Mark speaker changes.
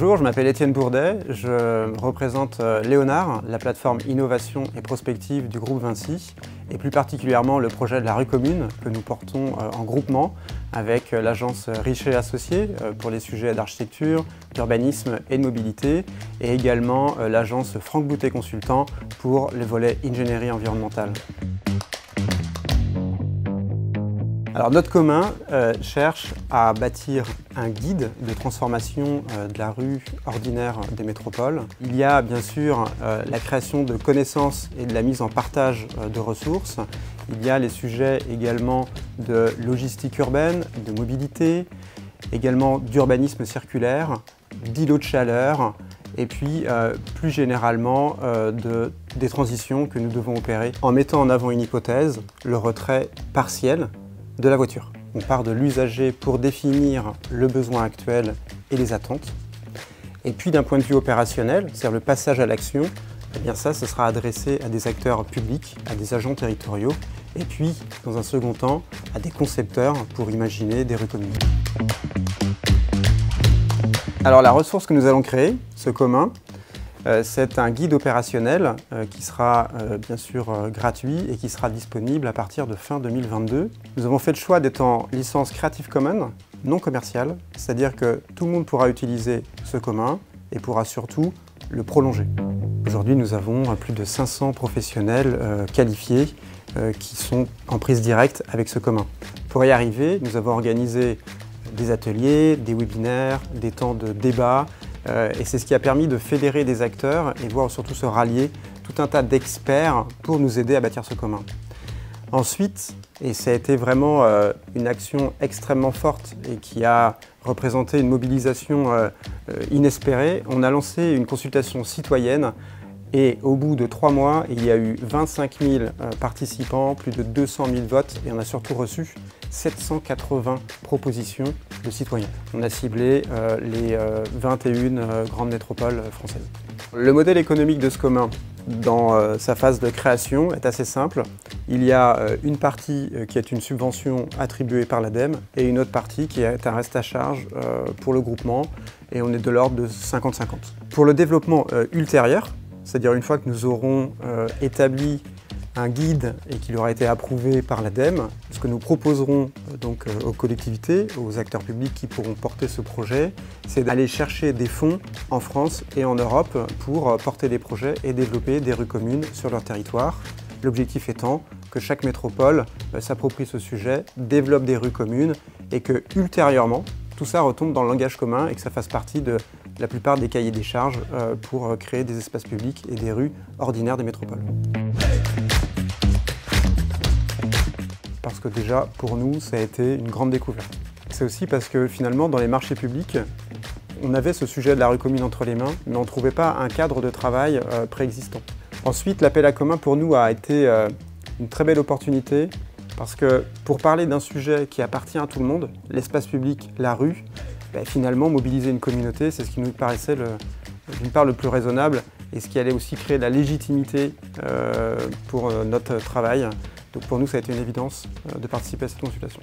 Speaker 1: Bonjour, je m'appelle Étienne Bourdet, je représente Léonard, la plateforme innovation et prospective du groupe Vinci, et plus particulièrement le projet de la rue commune que nous portons en groupement avec l'agence Richer Associés pour les sujets d'architecture, d'urbanisme et de mobilité, et également l'agence Franck Boutet Consultant pour les volets ingénierie environnementale. Alors notre commun cherche à bâtir un guide de transformation de la rue ordinaire des métropoles. Il y a bien sûr la création de connaissances et de la mise en partage de ressources. Il y a les sujets également de logistique urbaine, de mobilité, également d'urbanisme circulaire, d'îlots de chaleur, et puis plus généralement des transitions que nous devons opérer en mettant en avant une hypothèse, le retrait partiel de la voiture. On part de l'usager pour définir le besoin actuel et les attentes. Et puis d'un point de vue opérationnel, c'est-à-dire le passage à l'action, eh bien ça, ce sera adressé à des acteurs publics, à des agents territoriaux, et puis, dans un second temps, à des concepteurs pour imaginer des rues communes. Alors la ressource que nous allons créer, ce commun, c'est un guide opérationnel qui sera bien sûr gratuit et qui sera disponible à partir de fin 2022. Nous avons fait le choix d'être en licence Creative Commons, non commerciale, c'est-à-dire que tout le monde pourra utiliser ce commun et pourra surtout le prolonger. Aujourd'hui, nous avons plus de 500 professionnels qualifiés qui sont en prise directe avec ce commun. Pour y arriver, nous avons organisé des ateliers, des webinaires, des temps de débat, et c'est ce qui a permis de fédérer des acteurs et voir surtout se rallier tout un tas d'experts pour nous aider à bâtir ce commun. Ensuite, et ça a été vraiment une action extrêmement forte et qui a représenté une mobilisation inespérée, on a lancé une consultation citoyenne et au bout de 3 mois, il y a eu 25 000 participants, plus de 200 000 votes et on a surtout reçu 780 propositions de citoyens. On a ciblé les 21 grandes métropoles françaises. Le modèle économique de ce commun, dans sa phase de création, est assez simple. Il y a une partie qui est une subvention attribuée par l'ADEME et une autre partie qui est un reste à charge pour le groupement et on est de l'ordre de 50-50. Pour le développement ultérieur, c'est-à-dire une fois que nous aurons établi un guide et qu'il aura été approuvé par l'ADEME, ce que nous proposerons donc aux collectivités, aux acteurs publics qui pourront porter ce projet, c'est d'aller chercher des fonds en France et en Europe pour porter des projets et développer des rues communes sur leur territoire. L'objectif étant que chaque métropole s'approprie ce sujet, développe des rues communes et que ultérieurement, tout ça retombe dans le langage commun et que ça fasse partie de la plupart des cahiers des charges pour créer des espaces publics et des rues ordinaires des métropoles. Parce que déjà, pour nous, ça a été une grande découverte. C'est aussi parce que finalement, dans les marchés publics, on avait ce sujet de la rue commune entre les mains, mais on ne trouvait pas un cadre de travail préexistant. Ensuite, l'appel à commun pour nous a été une très belle opportunité parce que pour parler d'un sujet qui appartient à tout le monde, l'espace public, la rue, finalement, mobiliser une communauté, c'est ce qui nous paraissait d'une part le plus raisonnable et ce qui allait aussi créer de la légitimité pour notre travail. Donc pour nous, ça a été une évidence de participer à cette consultation.